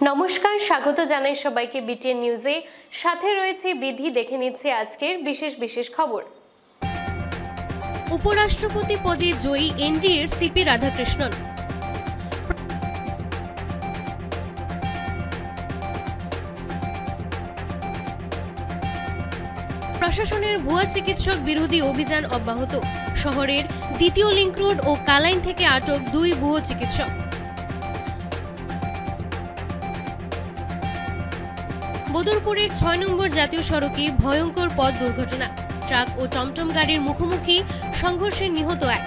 নমস্কার, স্বাগত জানাই সবাইকে বিটিএন নিউজে। সাথে রয়েছে বিধি। দেখে নিচ্ছে আজকের বিশেষ খবর। উপরাষ্ট্রপতি পদে জয়ী এনডিএর সিপি রাধাকৃষ্ণন। প্রশাসনের ভুয়া চিকিৎসক বিরোধী অভিযান অব্যাহত। শহরের দ্বিতীয় লিংক রোড ও কালাইন থেকে আটক 2 ভুয়া চিকিৎসক। বদরপুরের 6 নম্বর জাতীয় সড়কে ভয়ঙ্কর পথ দুর্ঘটনা। ট্রাক ও টমটম গাড়ির মুখোমুখি সংঘর্ষে নিহত 1।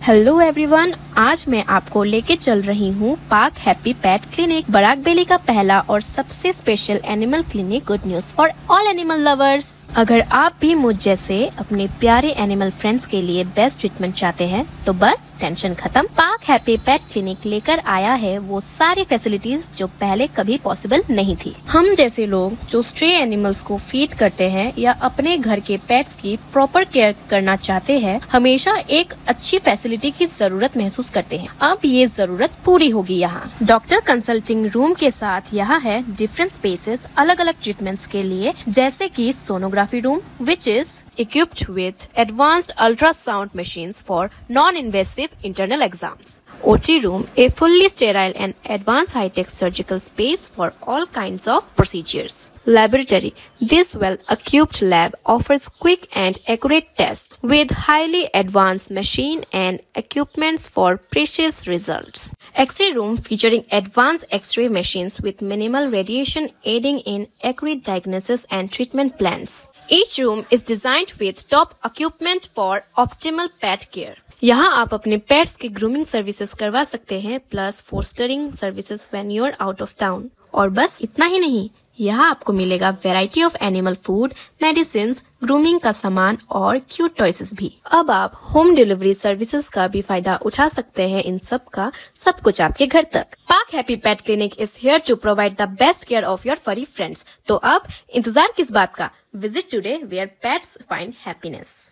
हेलो एवरीवन, आज मैं आपको लेके चल रही हूँ पाक हैप्पी पेट क्लिनिक, बराकबेली का पहला और सबसे special animal clinic. Good news for all animal lovers. अगर आप भी मुझ जैसे अपने प्यारे एनिमल फ्रेंड्स के लिए बेस्ट ट्रीटमेंट चाहते हैं तो बस टेंशन खत्म। पाक हैप्पी पेट क्लिनिक लेकर आया है वो सारी फैसिलिटीज जो पहले कभी पॉसिबल नहीं थी। हम जैसे लोग जो स्ट्रे एनिमल्स को फीड करते हैं या अपने घर के पेट्स की प्रॉपर केयर करना चाहते हैं, हमेशा एक अच्छी फैसिलिटी की जरूरत महसूस करते हैं। अब ये जरूरत पूरी होगी। यहाँ डॉक्टर कंसल्टिंग रूम के साथ यहाँ है डिफरेंट स्पेसेस अलग अलग ट्रीटमेंट्स के लिए, जैसे कि sonography room which is equipped with advanced ultrasound machines for non-invasive internal exams. OT room, a fully sterile and advanced high-tech surgical space for all kinds of procedures. Laboratory, this well-equipped lab offers quick and accurate tests with highly advanced machine and equipments for precious results. X-ray room featuring advanced X-ray machines with minimal radiation aiding in accurate diagnosis and treatment plans. Each room is designed with top equipment for optimal pet care. यहाँ आप अपने pets की grooming services करवा सकते हैं, plus fostering services when you are out of town. और बस इतना ही नहीं, यहाँ आपको मिलेगा variety of animal food, medicine, grooming का सामान और क्यूट टॉयसेस भी। अब आप होम डिलीवरी सर्विसेज का भी फायदा उठा सकते हैं। इन सब का सब कुछ आपके घर तक। पाक happy pet clinic is here to provide the best care of your furry friends. तो अब इंतजार किस बात का? Visit today where pets find happiness.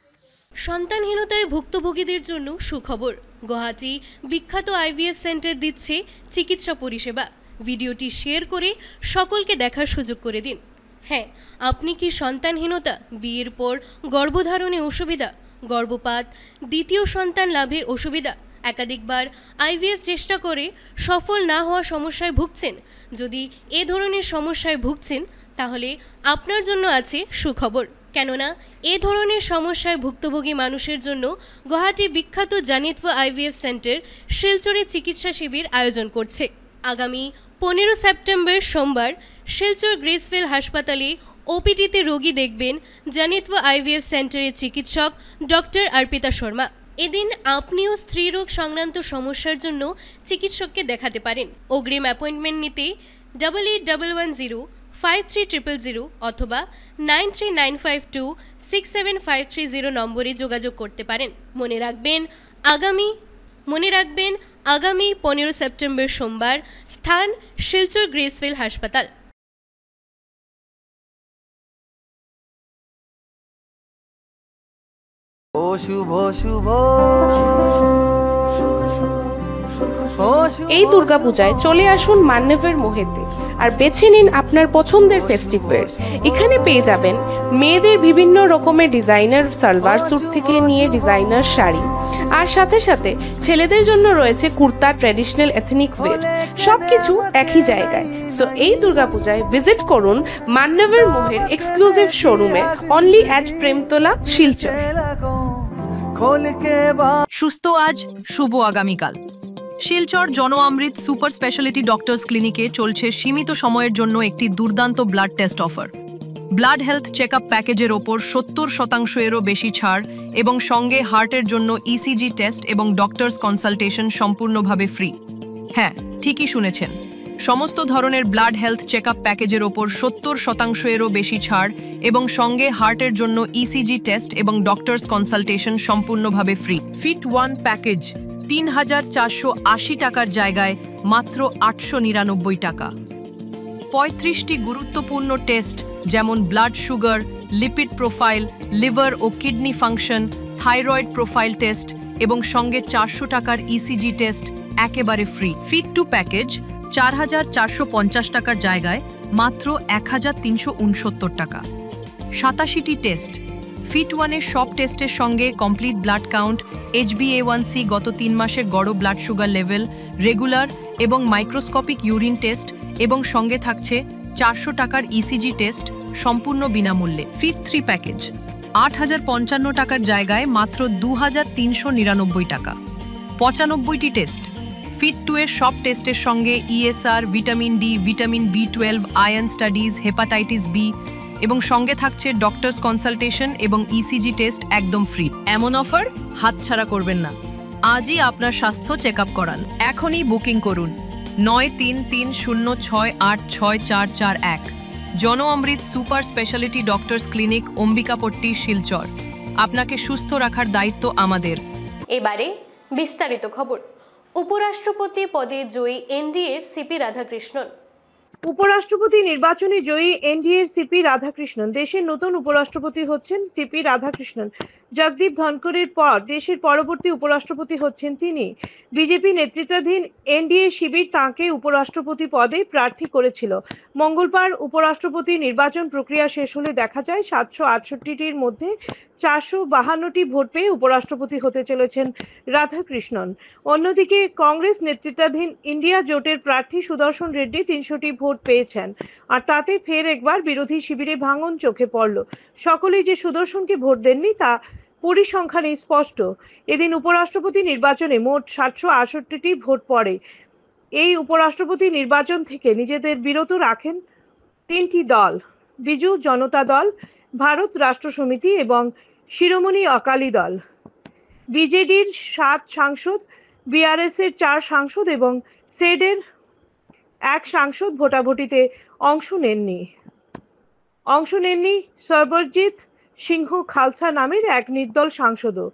সন্তানহীনতায় ভুক্তভোগীদের জন্য সুখবর। গুয়াহাটি বিখ্যাত আইভিএফ সেন্টার দিচ্ছে চিকিৎসা পরিষেবা। ভিডিওটি শেয়ার করে সকলকে দেখার সুযোগ করে দিন। হ্যাঁ, আপনি কি সন্তানহীনতা, বিয়ের পর গর্ভধারণে অসুবিধা, গর্ভপাত, দ্বিতীয় সন্তান লাভে অসুবিধা, একাধিকবার আইভিএফ চেষ্টা করে সফল না হওয়া সমস্যায় ভুগছেন? যদি এ ধরনের সমস্যায় ভুগছেন তাহলে আপনার জন্য আছে সুখবর। কেননা এ ধরনের সমস্যায় ভুক্তভোগী মানুষের জন্য গুয়াহাটি বিখ্যাত জানিতভ আইভিএফ সেন্টার শিলচরে চিকিৎসা শিবির আয়োজন করছে। আগামী 15 সেপ্টেম্বর সোমবার শিলচর গ্রেসফিল হাসপাতালে ওপিডিতে রোগী দেখবেন জানিতভ আইভিএফ সেন্টারের চিকিৎসক ডক্টর অর্পিতা শর্মা। এদিন আপনিও স্ত্রীরোগ সংক্রান্ত সমস্যার জন্য চিকিৎসককে দেখাতে পারেন। অগ্রিম অ্যাপয়েন্টমেন্ট নিতে 88105300 অথবা 9395267530 নম্বরে যোগাযোগ করতে পারেন। মনে রাখবেন আগামী 15 সেপ্টেম্বর সোমবার, স্থান শিলচর গ্রেসফিল হাসপাতাল। এই দুর্গাপূজায় চলে আসুন মান্যবের মোহেতে আর বেছে নিন আপনার পছন্দের ফেস্টিভ্যাল। এখানে পেয়ে যাবেন মেয়েদের বিভিন্ন রকমের ডিজাইনার সালোয়ার স্যুট থেকে নিয়ে ডিজাইনার শাড়ি, আর সাথে সাথে ছেলেদের জন্য রয়েছে কুর্তা, ট্র্যাডিশনাল এথনিক ওয়্যার, সবকিছু একই জায়গায়। সো এই দুর্গাপূজায় ভিজিট করুন মান্যবের মোহের এক্সক্লুসিভ শোরুমে, অনলি অ্যাট প্রেমতলা, শিলচর। সুস্থ আজ, শুভ আগামীকাল। শিলচর জন অমৃত সুপার স্পেশালিটি ডক্টরস ক্লিনিকে চলছে সীমিত সময়ের জন্য একটি দুর্দান্ত blood test offer. Blood health checkup প্যাকেজের ওপর 70%-এরও বেশি ছাড় এবং সঙ্গে হার্টের জন্য ইসিজি টেস্ট এবং ডক্টরস কনসালটেশন সম্পূর্ণভাবে ফ্রি। হ্যাঁ, ঠিকই শুনেছেন, সমস্ত ধরনের ব্লাড হেলথ চেকআপ প্যাকেজের ওপর 70%-এরও বেশি ছাড় এবং সঙ্গে হার্টের জন্য ইসিজি টেস্ট এবং ডক্টরস কনসালটেশন সম্পূর্ণভাবে ফ্রি। ফিট 1 প্যাকেজ 3480 টাকার জায়গায় মাত্র 899 টাকা। 35টি গুরুত্বপূর্ণ টেস্ট যেমন blood sugar, lipid profile, liver ও kidney function, thyroid profile test এবং সঙ্গে 400 টাকার ইসিজি টেস্ট একেবারে ফ্রি। ফিট টু প্যাকেজ 4,450 টাকার জায়গায় মাত্র 1,369 টাকা। 87টি টেস্ট। ফিট 1-এর সব টেস্টের সঙ্গে কমপ্লিট ব্লাড কাউন্ট, HbA1c গত 3 মাসের গড় ব্লাড সুগার লেভেল, রেগুলার এবং মাইক্রোস্কোপিক ইউরিন টেস্ট এবং সঙ্গে থাকছে 400 টাকার ECG টেস্ট সম্পূর্ণ বিনামূল্যে। ফিট 3 প্যাকেজ 8,055 টাকার জায়গায় মাত্র 2,399 টাকা। 95টি টেস্ট। ফিট 2-এর সব টেস্টের সঙ্গে ESR, vitamin D, vitamin B12, iron studies, hepatitis B এবং সঙ্গে থাকছে ডক্টরস কনসালটেশন এবং ECG টেস্ট একদম ফ্রি। এমন অফার হাতছাড়া করবেন না। আজই আপনার স্বাস্থ্য চেক আপ করান। এখনই বুকিং করুন 9330686441। জন Amrit super speciality doctors clinic, Ambikapatti, Silchar. আপনাকে সুস্থ রাখার দায়িত্ব আমাদের। এবারে বিস্তারিত খবর। উপরাষ্ট্রপতি পদে জয়ী এনডিএর সিপি রাধাকৃষ্ণন। উপরাষ্ট্রপতি নির্বাচনে জয়ী এনডিএর সিপি রাধাকৃষ্ণন দেশের নতুন উপরাষ্ট্রপতি হচ্ছেন। সিপি রাধাকৃষ্ণন জগদীপ ধনকরের পর দেশের পরবর্তী উপরাষ্ট্রপতি হচ্ছেন তিনি। বিজেপি নেতৃত্বাধীন এনডিএ শিবির তাঁকে উপরাষ্ট্রপতি পদে প্রার্থী করেছিল। মঙ্গলবার উপরাষ্ট্রপতি নির্বাচন প্রক্রিয়া শেষ হলে দেখা যায় 768টির মধ্যে 452টি ভোট পেয়ে উপরাষ্ট্রপতি হতে চলেছেন রাধাকৃষ্ণন। অন্যদিকে কংগ্রেস নেতৃত্বাধীন ইন্ডিয়া জোটের প্রার্থী সুদর্শন রেড্ডি 300টি ভোট পেয়েছেন, আর তাতে ফের একবার বিরোধী শিবিরে ভাঙন চোখে পড়ল। সকলেই যে সুদর্শনকে ভোট দেননি তা পরিসংখ্যানে স্পষ্ট। এদিন উপরাষ্ট্রপতি নির্বাচনে মোট 768টি ভোট পড়ে। এই উপরাষ্ট্রপতি নির্বাচন থেকে নিজেদের বিরত রাখেন 3টি দল: বিজু জনতা দল, ভারত রাষ্ট্র সমিতি এবং শিরোমণি অকালি দল। বিজেডির 7 সাংসদ, বিআরএস এর 4 সাংসদ এবং সেডের 1 সাংসদ ভোটাভুটিতে অংশ নেননি সর্বজিৎ সিংহ খালসা নামের এক নির্দল সাংসদও।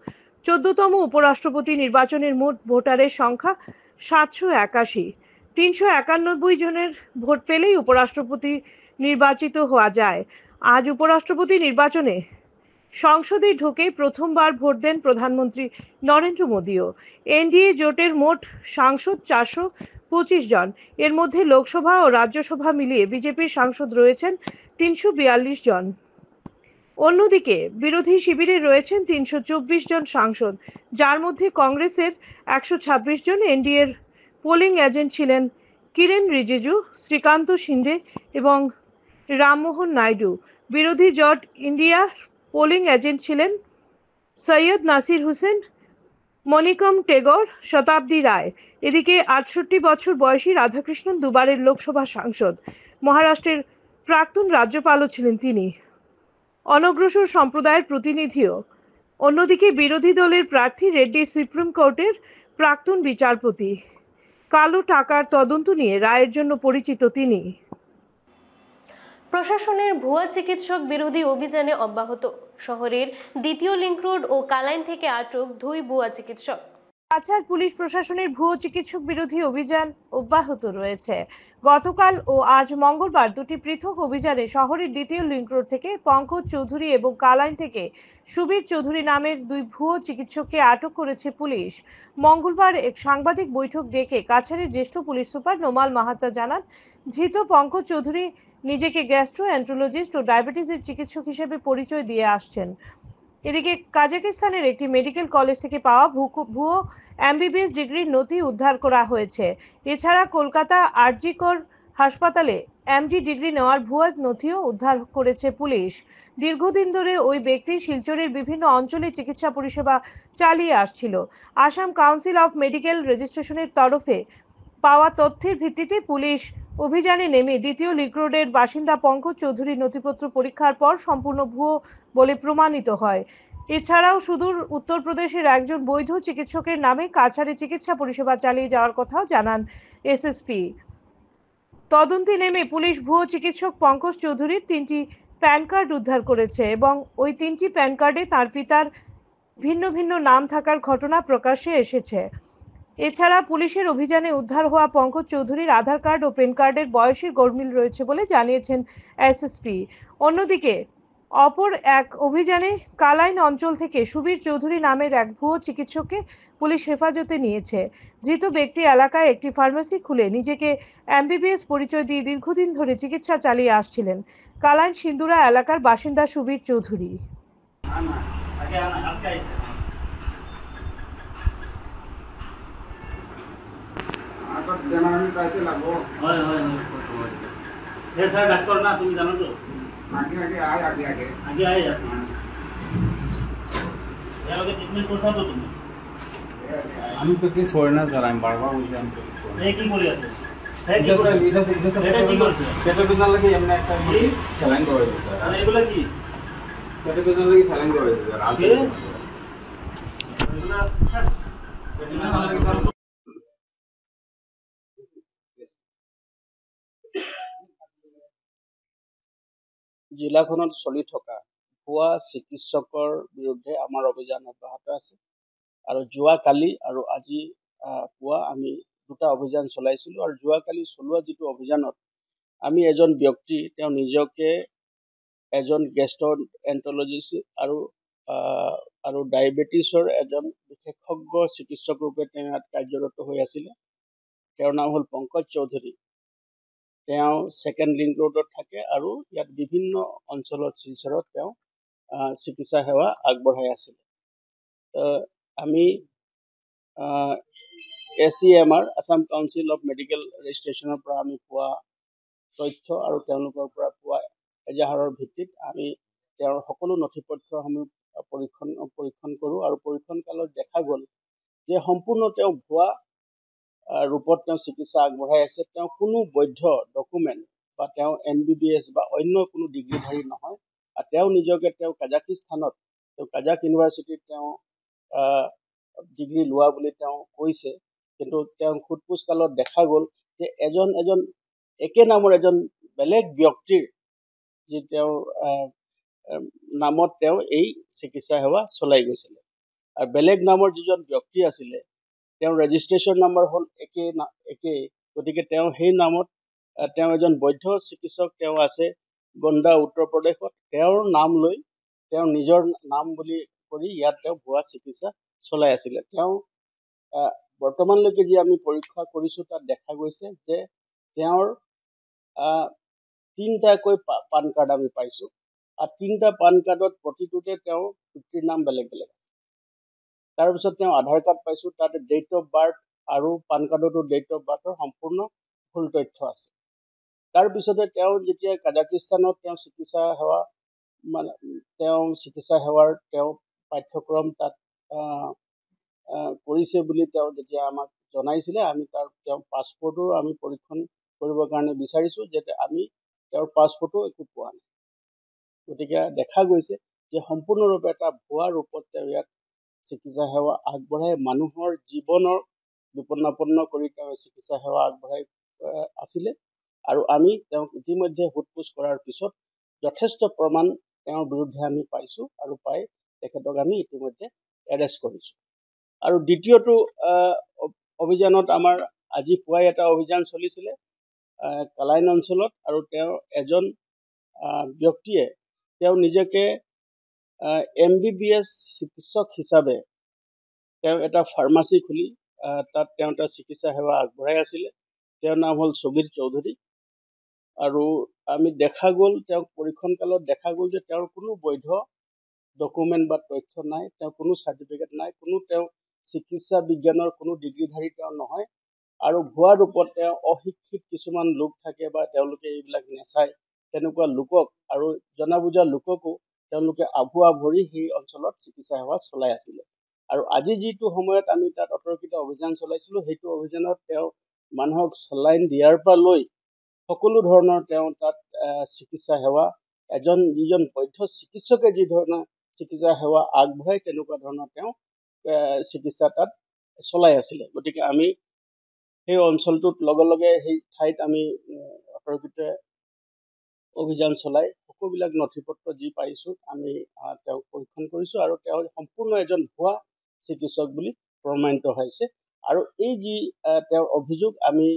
14তম উপরাষ্ট্রপতি নির্বাচনের মোট ভোটারের সংখ্যা 781। 391 জনের ভোট পেলেই উপরাষ্ট্রপতি নির্বাচিত হওয়া যায়। আজ উপরাষ্ট্রপতি নির্বাচনে সংসদে ঢুকে প্রথমবার ভোট দেন প্রধানমন্ত্রী নরেন্দ্র মোদীও। এনডিএ জোটের মোট সাংসদ 425 জন। এর মধ্যে লোকসভা ও রাজ্যসভা মিলিয়ে বিজেপির সাংসদ রয়েছেন 342 জন। অন্যদিকে বিরোধী শিবিরে রয়েছেন 324 জন সাংসদ, যার মধ্যে কংগ্রেসের 126 জন। এনডিএর পোলিং এজেন্ট ছিলেন কিরেন রিজিজু, শ্রীকান্ত শিন্ডে এবং রামমোহন নাইডু। বিরোধী জোট ইন্ডিয়ার পোলিং এজেন্ট ছিলেন সৈয়দ নাসির হুসেন, মনিকম টেগর, শতাব্দী রায়। এদিকে 68 বছর বয়সী রাধাকৃষ্ণন দুবারের লোকসভা সাংসদ। মহারাষ্ট্রের প্রাক্তন রাজ্যপালও ছিলেন তিনি। অনগ্রসর সম্প্রদায়ের প্রতিনিধিও। অন্যদিকে বিরোধী দলের প্রার্থী রেড্ডি সুপ্রিম কোর্টের প্রাক্তন বিচারপতি। কালো টাকার তদন্ত নিয়ে রায়ের জন্য পরিচিত তিনি। প্রশাসনের ভুয়া চিকিৎসক বিরোধী অভিযানে অব্যাহত। শহরের দ্বিতীয় লিংক রোড ও কালাইন থেকে আটক 2 ভুয়া চিকিৎসক। কাছাড় পুলিশ প্রশাসনের ভুয়ো চিকিৎসক বিরোধী অভিযান অব্যাহত রয়েছে। গতকাল ও আজ মঙ্গলবার 2টি পৃথক অভিযানে শহরের দ্বিতীয় লিংক রোড থেকে পঙ্কজ চৌধুরী এবং কালাইন থেকে সুবীর চৌধুরী নামের 2 ভুয়ো চিকিৎসককে আটক করেছে পুলিশ। মঙ্গলবার এক সাংবাদিক বৈঠক ডেকে কাছাড়ের জ্যেষ্ঠ পুলিশ সুপার নোমাল মাহাত্তা জানান, ধৃত পঙ্কজ চৌধুরী নিজেকে গ্যাস্ট্রোএন্টারোলজিস্ট ও ডায়াবেটিসের চিকিৎসক হিসেবে পরিচয় দিয়ে আসছেন। এদিকে কাজাকিস্তানের একটি মেডিকেল কলেজ থেকে পাওয়া ভুয়ো MBBS ডিগ্রির নথি উদ্ধার করা হয়েছে। এছাড়া কলকাতা আরজি কর হাসপাতালে MD ডিগ্রি নেওয়ার ভুয়া নথিও উদ্ধার করেছে পুলিশ। দীর্ঘদিন ধরে ওই ব্যক্তি শিলচরের বিভিন্ন অঞ্চলে চিকিৎসা পরিষেবা চালিয়ে আসছিল। আসাম কাউন্সিল অফ মেডিকেল রেজিস্ট্রেশনের তরফে পাওয়া তথ্যের ভিত্তিতে পুলিশ অভিযানে নেমে দ্বিতীয় লিংক রোডের বাসিন্দা পঙ্কজ চৌধুরীর নথিপত্র পরীক্ষার পর সম্পূর্ণ ভুয়ো বলে প্রমাণিত হয়। এছাড়াও সুদূর উত্তরপ্রদেশের একজন বৈধ চিকিৎসকের নামে কাছাড়ে চিকিৎসা পরিষেবা চালিয়ে যাওয়ার কথাও জানান SSP। তদন্তে নেমে পুলিশ ভুয়ো চিকিৎসক পঙ্কজ চৌধুরীর 3টি প্যান কার্ড উদ্ধার করেছে এবং ওই 3টি প্যান কার্ডে তার পিতার ভিন্ন ভিন্ন নাম থাকার ঘটনা প্রকাশ্যে এসেছে। এছাড়া পুলিশের অভিযানে উদ্ধার হওয়া পঙ্কজ চৌধুরীর আধার কার্ড ও প্যান কার্ডের বয়সের গরমিল রয়েছে বলে জানিয়েছেন SSP। অন্যদিকে অপর এক অভিযানে কালাইন অঞ্চল থেকে সুবীর চৌধুরী নামের এক ভুয়ো চিকিৎসককে পুলিশ হেফাজতে নিয়েছে। ধৃত ব্যক্তি এলাকায় একটি ফার্মেসি খুলে নিজেকে এমবিবিএস পরিচয় দিয়ে দীর্ঘদিন ধরে চিকিৎসা চালিয়ে আসছিলেন। কালাইন সিন্দুরা এলাকার বাসিন্দা সুবীর চৌধুরী। ডাক্তার না তুমি জানো তো আগে আয় ট্রিটমেন্ট করছো তো তুমি আমি তো কি ছড়ে না স্যার আমি বারবার বলছি আমি কি করে আছে এটা কি করছে পেটে ব্যথা লাগে এমনি একটা স্যালাইন করে দিতে স্যার আর এগুলা কি পেটে ব্যথা লাগে স্যালাইন করে দিতে স্যার আগে এগুলা জিলাখনত চলি থকা ভুৱা চিকিৎসকৰ বিৰুদ্ধে আমাৰ অভিযান অব্যাহত আছে আৰু যোৱাকালি আৰু আজি পুৱা আমি দুটা অভিযান চলাইছিলোঁ আৰু যোৱাকালি চলোৱা যিটো অভিযানত আমি এজন ব্যক্তি তেওঁ নিজকে এজন গেষ্ট্ৰএন্টাৰলজিষ্ট আৰু ডায়েবেটিছৰ এজন বিশেষজ্ঞ চিকিৎসক ৰূপে তেওঁ ইয়াত কাৰ্যৰত হৈ আছিলে। তেওঁৰ নাম হ'ল পংকজ চৌধুৰী। তেওঁ ছেকেণ্ড লিংক ৰোডত থাকে আৰু ইয়াত বিভিন্ন অঞ্চলত শিলচৰত তেওঁ চিকিৎসা সেৱা আগবঢ়াই আছিলে। আমি ACMR Assam council of medical ৰেজিষ্ট্ৰেশ্যনৰ পৰা আমি পোৱা তথ্য আৰু তেওঁলোকৰ পৰা পোৱা এজাহাৰৰ ভিত্তিত আমি তেওঁৰ সকলো নথি পত্ৰসমূহ পৰীক্ষণ কৰোঁ আৰু পৰীক্ষণ কালত দেখা গ'ল যে সম্পূৰ্ণ তেওঁ ভুৱা ৰূপত তেওঁ চিকিৎসা আগবঢ়াই আছে। তেওঁ কোনো বৈধ ডকুমেণ্ট বা তেওঁ MBBS বা অন্য কোনো ডিগ্ৰীধাৰী নহয়। আৰু তেওঁ নিজকে তেওঁ কাজাকিস্তানত কাজাক ইউনিভাৰ্চিটিত তেওঁ ডিগ্ৰী লোৱা বুলি তেওঁ কৈছে, কিন্তু তেওঁ সোধ-পোছ কালত দেখা গ'ল যে এজন একে নামৰ এজন বেলেগ ব্যক্তিৰ যি তেওঁৰ নামত তেওঁ এই চিকিৎসা সেৱা চলাই গৈছিলে। আৰু বেলেগ নামৰ যিজন ব্যক্তি আছিলে তেওঁৰ ৰেজিষ্ট্ৰেশ্যন নম্বৰ হ'ল একেই, গতিকে তেওঁ সেই নামত তেওঁ এজন বৈধ চিকিৎসক তেওঁ আছে গণ্ডা উত্তৰ প্ৰদেশত। তেওঁৰ নাম লৈ তেওঁ নিজৰ নাম বুলি কৰি ইয়াত তেওঁ ভুৱা চিকিৎসা চলাই আছিলে। তেওঁ বৰ্তমানলৈকে যি আমি পৰীক্ষা কৰিছোঁ তাত দেখা গৈছে যে তেওঁৰ 3টাকৈ পান কাৰ্ড আমি পাইছোঁ আৰু 3টা পান কাৰ্ডত প্ৰতিটোতে তেওঁৰ পিতৃৰ নাম বেলেগ বেলেগ আছে। তাৰপিছত তেওঁ আধাৰ কাৰ্ড পাইছোঁ, তাত ডেট অফ বাৰ্থ আৰু পান কাৰ্ডতো ডেট অফ বাৰ্থৰ সম্পূৰ্ণ ভুল তথ্য আছে। তাৰপিছতে তেওঁ যেতিয়া কাজাকিস্তানত তেওঁ চিকিৎসা সেৱাৰ তেওঁ পাঠ্যক্ৰম তাত কৰিছে বুলি তেওঁ যেতিয়া আমাক জনাইছিলে, আমি তেওঁৰ পাছপৰ্টো আমি পৰীক্ষণ কৰিবৰ কাৰণে বিচাৰিছোঁ, যাতে আমি তেওঁৰ পাছপৰ্টো একো পোৱা নাই। গতিকে দেখা গৈছে যে সম্পূৰ্ণৰূপে এটা ভুৱা ৰূপত তেওঁ ইয়াত চিকিৎসা সেৱা আগবঢ়াই মানুহৰ জীৱনৰ বিপন্নাপন্ন কৰি তেওঁ চিকিৎসা সেৱা আগবঢ়াই আছিলে। আৰু আমি তেওঁক ইতিমধ্যে সোধ-পোছ কৰাৰ পিছত যথেষ্ট প্ৰমাণ তেওঁৰ বিৰুদ্ধে আমি পাইছোঁ আৰু পাই তেখেতক আমি ইতিমধ্যে এৰেষ্ট কৰিছোঁ। আৰু দ্বিতীয়টো অভিযানত আমাৰ আজি পুৱাই এটা অভিযান চলিছিলে কালাইন অঞ্চলত, আৰু তেওঁ এজন ব্যক্তিয়ে তেওঁ নিজকে MBBS চিকিৎসক হিচাপে তেওঁ এটা ফাৰ্মাচী খুলি তাত তেওঁ এটা চিকিৎসা সেৱা আগবঢ়াই আছিলে। তেওঁৰ নাম হ'ল সুবীৰ চৌধুৰী। আৰু আমি দেখা গ'ল তেওঁক পৰীক্ষণ কালত দেখা গ'ল যে তেওঁৰ কোনো বৈধ ডকুমেণ্ট বা তথ্য নাই, তেওঁ কোনো চাৰ্টিফিকেট নাই, কোনো তেওঁ চিকিৎসা বিজ্ঞানৰ কোনো ডিগ্ৰীধাৰী তেওঁ নহয়। আৰু ভুৱা ৰূপত তেওঁ অশিক্ষিত কিছুমান লোক থাকে বা তেওঁলোকে এইবিলাক নেচায়, তেনেকুৱা লোকক আৰু জনা বুজা লোককো তেওঁলোকে আভুৱা ভৰি সেই অঞ্চলত চিকিৎসা সেৱা চলাই আছিলে। আৰু আজি যিটো সময়ত আমি তাত অতৰ্কিত অভিযান চলাইছিলোঁ, সেইটো অভিযানত তেওঁ মানুহক চেলাইন দিয়াৰ পৰা লৈ সকলো ধৰণৰ তেওঁ তাত চিকিৎসা সেৱা যিজন বৈধ চিকিৎসকে যি ধৰণৰ চিকিৎসা সেৱা আগবঢ়ায় তেনেকুৱা ধৰণৰ তেওঁ চিকিৎসা তাত চলাই আছিলে। গতিকে আমি সেই অঞ্চলটোত লগে লগে সেই ঠাইত আমি অতৰ্কিত অভিযান চলাই সকলোবিলাক নথি পত্ৰ যি পাইছোঁ আমি তেওঁক পৰীক্ষণ কৰিছোঁ আৰু তেওঁ সম্পূৰ্ণ এজন ভুৱা চিকিৎসক বুলি প্ৰমাণিত হৈছে। আৰু এই যি তেওঁৰ অভিযোগ আমি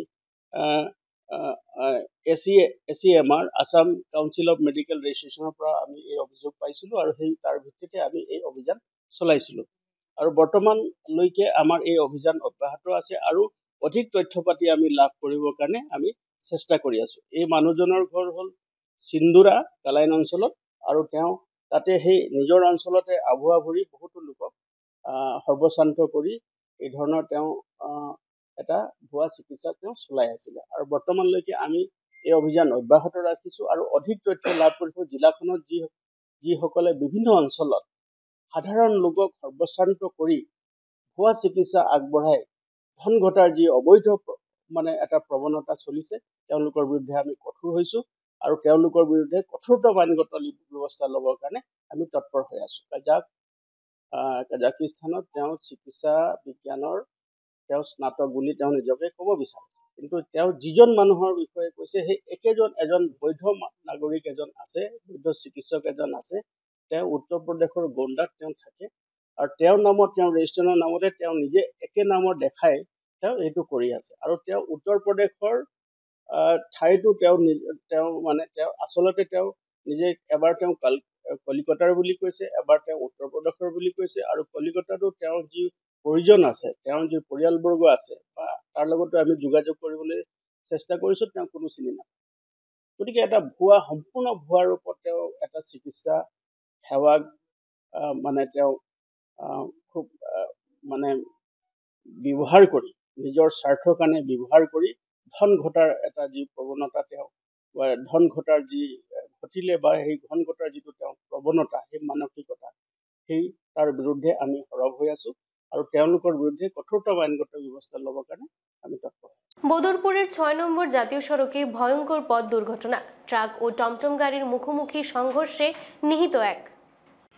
ACMR Assam council of medical ৰেজিষ্ট্ৰেশ্যনৰ পৰা আমি এই অভিযোগ পাইছিলোঁ আৰু তাৰ ভিত্তিতে আমি এই অভিযান চলাইছিলোঁ আৰু বৰ্তমানলৈকে আমাৰ এই অভিযান অব্যাহত আছে আৰু অধিক তথ্য পাতি আমি লাভ কৰিবৰ কাৰণে আমি চেষ্টা কৰি আছোঁ। এই মানুহজনৰ ঘৰ হ'ল চিন্দুৰা কালাইন অঞ্চলত আৰু তেওঁ তাতে সেই নিজৰ অঞ্চলতে আভুৱা ভৰি বহুতো লোকক সৰ্বশান্ত কৰি এই ধৰণৰ তেওঁ এটা ভুৱা চিকিৎসা তেওঁ চলাই আছিলে আৰু বৰ্তমানলৈকে আমি এই অভিযান অব্যাহত ৰাখিছোঁ আৰু অধিক তথ্য লাভ কৰিছোঁ। জিলাখনত যিসকলে বিভিন্ন অঞ্চলত সাধাৰণ লোকক সৰ্বশান্ত কৰি ভুৱা চিকিৎসা আগবঢ়াই ধন ঘটাৰ যি অবৈধ এটা প্ৰৱণতা চলিছে তেওঁলোকৰ বিৰুদ্ধে আমি কঠোৰ হৈছোঁ আৰু তেওঁলোকৰ বিৰুদ্ধে কঠোৰতম আইনগত ব্যৱস্থা ল'বৰ কাৰণে আমি তৎপৰ হৈ আছোঁ। কাজাকিস্তানত তেওঁ চিকিৎসা বিজ্ঞানৰ তেওঁ স্নাতক বুলি তেওঁ নিজকে ক'ব বিচাৰিছে, কিন্তু তেওঁ যিজন মানুহৰ বিষয়ে কৈছে সেই এজন বৈধ নাগৰিক এজন আছে, বৈধ চিকিৎসক এজন আছে, তেওঁ উত্তৰ প্ৰদেশৰ গোণ্ডাত তেওঁ থাকে আৰু তেওঁৰ নামত তেওঁ ৰেজিষ্ট্ৰেশ্যনৰ নামতে তেওঁ নিজে একে নামৰ দেখাই তেওঁ এইটো কৰি আছে আৰু তেওঁ উত্তৰ প্ৰদেশৰ ঠাইতো তেওঁ আচলতে তেওঁ নিজে এবাৰ তেওঁ কলিকতাৰ বুলি কৈছে, এবাৰ তেওঁ উত্তৰ প্ৰদেশৰ বুলি কৈছে আৰু কলিকতাতো তেওঁৰ যি প্ৰয়োজন আছে, তেওঁৰ যি পৰিয়ালবৰ্গ আছে বা তাৰ লগতো আমি যোগাযোগ কৰিবলৈ চেষ্টা কৰিছোঁ, তেওঁ কোনো চিনি নাপায়। গতিকে এটা সম্পূৰ্ণ ভুৱা ৰূপত তেওঁ এটা চিকিৎসা সেৱাক তেওঁ খুব ব্যৱহাৰ কৰি নিজৰ স্বাৰ্থৰ কাৰণে ব্যৱহাৰ কৰি ধন ঘটাৰ এটা যি প্ৰৱণতা তেওঁ ধন ঘটাৰ যি ঘটিলে বা সেই ধন ঘটাৰ যিটো তেওঁ প্ৰৱণতা, সেই মানসিকতা, তাৰ বিৰুদ্ধে আমি সৰব হৈ আছোঁ আৰু তেওঁলোকৰ বিৰুদ্ধে কঠোৰতম আইনগত ব্যৱস্থা ল'বৰ কাৰণে আমি তৎপৰ। বদরপুরের ৬ নম্বর জাতীয় সড়কে ভয়ঙ্কর পথ দুর্ঘটনা, ট্রাক ও টমটম গাড়ির মুখোমুখি সংঘর্ষে নিহত এক।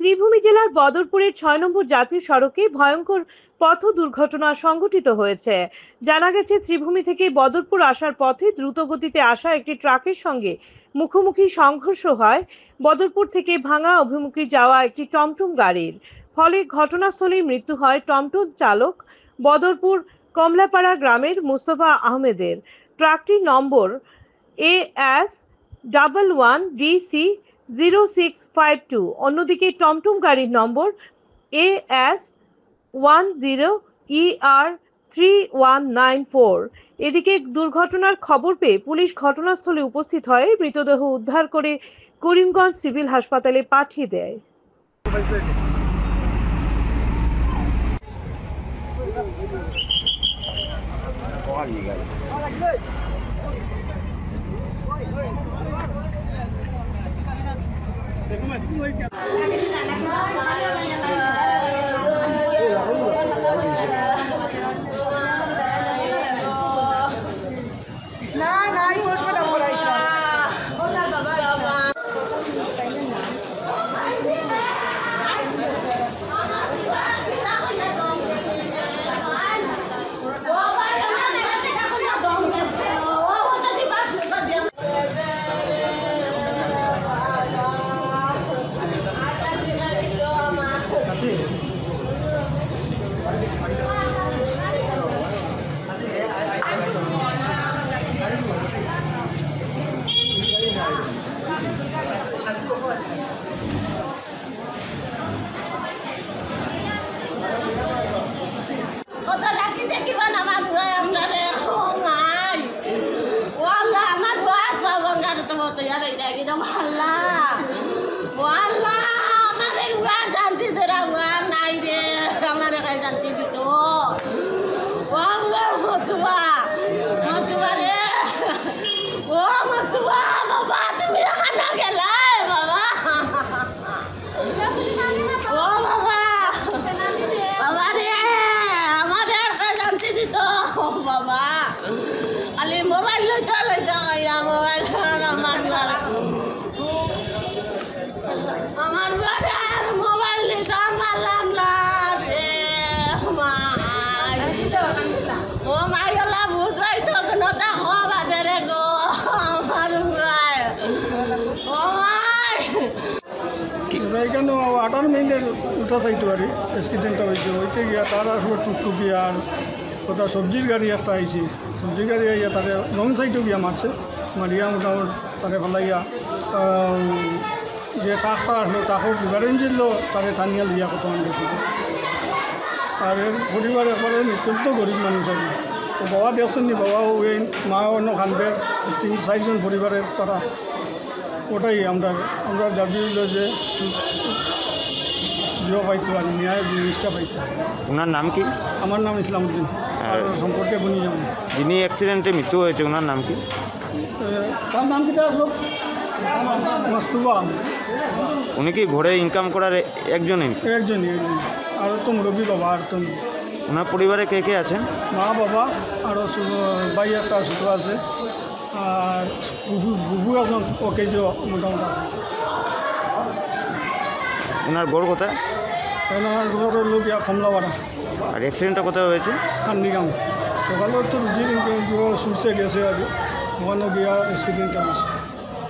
শ্রীভূমি জেলার বদরপুরের ৬ নম্বর জাতীয় সড়কে ভয়ঙ্কর পথ দুর্ঘটনা সংঘটিত হয়েছে। জানা গেছে শ্রীভূমি থেকে বদরপুর আসার পথে দ্রুতগতিতে আসা একটি ট্রাকের সঙ্গে মুখোমুখি সংঘর্ষ হয় বদরপুর থেকে ভাঙা অভিমুখী যাওয়া একটি টমটম গাড়ির। ফলে ঘটনাস্থলেই মৃত্যু হয় টমটম চালক বদরপুর কমলাপাড়া গ্রামের মুস্তফা আহমেদের। ট্রাকটির নম্বর AS11DC 0652। অন্যদিকে টমটম গাড়ির নম্বর AS10ER3194। এদিকে দুর্ঘটনার খবর পেয়ে পুলিশ ঘটনাস্থলে উপস্থিত হয়ে মৃতদেহ উদ্ধার করে করিমগঞ্জ সিভিল হাসপাতালে পাঠিয়ে দেয়। এখানে 18 মিনিটের উঠা চাইতে পারি অ্যাক্সিডেন্টটা হয়েছে গিয়া তার আসলে টুকটুকি আর কোথাও সবজির গাড়ি একটা আইছে সবজি গাড়ি আইয়া তারে রং সাইডও গিয়া মারছে, মারিয়া মোটামুটি তারে ফেলাইয়া যে কাকটা আসলো তাকেও বিভারেন ছিল তারে টানিয়া লিয়া কত গেছিল। আর পরিবার একবারে অত্যন্ত গরিব মানুষ আর তো বাবা দেখছেন নি, বাবাও এই মা অন্য খানবে 3-4জন পরিবারের তারা। ওটাই আমরা দাবি হইল যে পাইতো আর ন্যায় জিনিসটা পাইতো। ওনার নাম কি? আমার নাম ইসলামউদ্দিন, আর সম্পর্কে বনি যাবো। যিনি অ্যাক্সিডেন্টে মৃত্যু হয়েছে ওনার নাম কি? তার নাম কিটা আসলো মাস্তুবা। উনি কি ঘরে ইনকাম করার একজনই? একজনই। আর তো মুরব্বী বাবা। আর তো ওনার পরিবারে কে কে আছেন? মা বাবা আরও ভাই একটা ছোটো আছে, আর বুবু একজন ওকে যে মোটামুটি আছে। ওনার ঘর কোথায়? ওনার ঘরের লোক কমলাপাড়া। আর অ্যাক্সিডেন্টটা কোথায় হয়েছে? কান্দিগাম। সকালেও তো রুজির সুস্থে গেছে আর ওখানে গিয়া অ্যাক্সিডেন্টটা হয়েছে।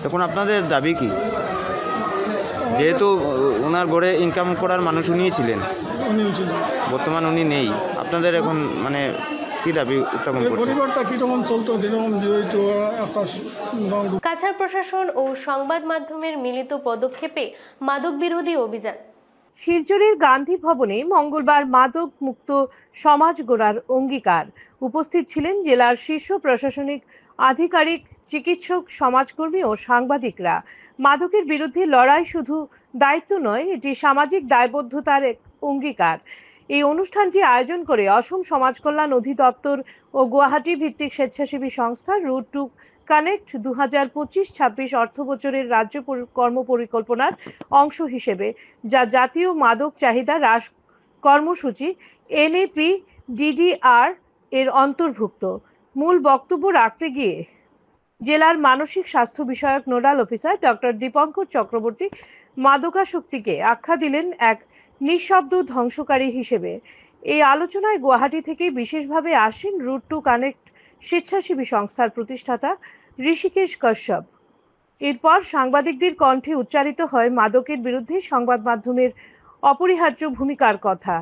তখন আপনাদের দাবি কি? যেহেতু ওনার ঘরে ইনকাম করার মানুষ উনিই ছিলেন, বর্তমান উনি নেই, আপনাদের এখন মানে কি দাবি উত্থাপন করছেন? পরিবারটা কীরকম চলতো কীরকম যেহেতু একটা। কাছাড় প্রশাসন ও সংবাদ মাধ্যমের মিলিত পদক্ষেপে মাদক বিরোধী অভিযান। শিলচরের গান্ধী ভবনে মঙ্গলবার মাদক মুক্ত সমাজ গড়ার অঙ্গীকার। উপস্থিত ছিলেন জেলার শীর্ষ প্রশাসনিক আধিকারিক, চিকিৎসক, সমাজকর্মী ও সাংবাদিকরা। মাদকের বিরুদ্ধে লড়াই শুধু দায়িত্ব নয়, এটি সামাজিক দায়বদ্ধতার এক অঙ্গীকার। এই অনুষ্ঠানটি আয়োজন করে অসম সমাজ কল্যাণ অধিদপ্তর ও গুয়াহাটি ভিত্তিক স্বেচ্ছাসেবী সংস্থা রুট টু কানেক্ট 2025-26 অর্থ বছরের রাজ্য কর্ম পরিকল্পনার অংশ হিসেবে, যা জাতীয় মাদক চাহিদা হ্রাস কর্মসূচি NAPDDR এর অন্তর্ভুক্ত। মূল বক্তব্য রাখতে গিয়ে জেলার মানসিক স্বাস্থ্য বিষয়ক nodal officer doctor Dipankar Chakraborty মাদকাসক্তিকে আখ্যা দিলেন এক নিঃশব্দ ধ্বংসকারী হিসেবে। এই আলোচনায় গুয়াহাটি থেকে বিশেষভাবে আসেন রুট টু কানেক্ট স্বেচ্ছাসেবী সংস্থার প্রতিষ্ঠাতা ঋষিকেশ কাশ্যপ। এরপর সাংবাদিকদের কণ্ঠে উচ্চারিত হয় মাদকের বিরুদ্ধে সংবাদ মাধ্যমের অপরিহার্য ভূমিকার কথা।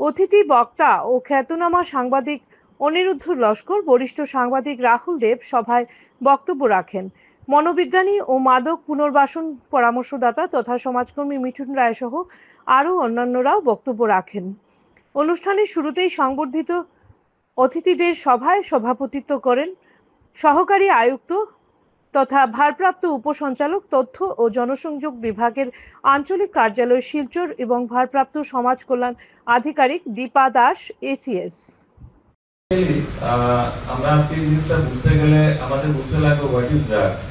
অতিথি বক্তা ও খ্যাতনামা সাংবাদিক অনিরুদ্ধ লস্কর, বরিষ্ঠ সাংবাদিক রাহুল দেব সভায় বক্তব্য রাখেন। মনোবিজ্ঞানী ও মাদক পুনর্বাসন পরামর্শদাতা তথা সমাজকর্মী মিঠুন রায় সহ আরও অন্যান্যরাও বক্তব্য রাখেন। অনুষ্ঠানের শুরুতেই সংবর্ধিত অতিথিদের সভায় সভাপতিত্ব করেন সহকারী আয়ুক্ত তথা ভারপ্রাপ্ত উপসঞ্চালক তথ্য ও জনসংযোগ বিভাগের আঞ্চলিক কার্যালয় শিলচর এবং ভারপ্রাপ্ত সমাজ কল্যাণ আধিকারিক দীপা দাস ACS। আমরা আজকে এই জিনিসটা বুঝতে গেলে আমাদের বুঝতে লাগবে হোয়াট ইজ ড্রাগস,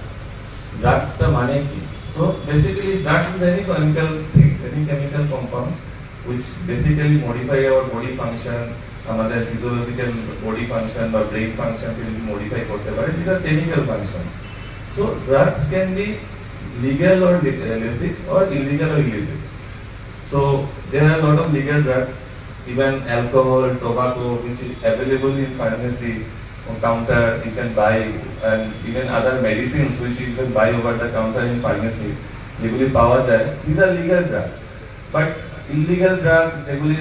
ড্রাগসটা মানে কি। So basically drugs is any chemical things, any chemical compounds which basically modify our body function, আমাদের ফিজিওলজিক্যাল বডি ফাংশন বা ব্রেন ফাংশন কে যদি মডিফাই করতে পারে, these are chemical functions. So drugs can be legal or illicit or illegal or illicit. So there are a lot of legal drugs, even alcohol, tobacco, which is available in pharmacy on counter you can buy, and even other medicines which you can buy over the counter in pharmacy, যেগুলি পাওয়া যায়, these are legal drugs. But illegal drug যেগুলি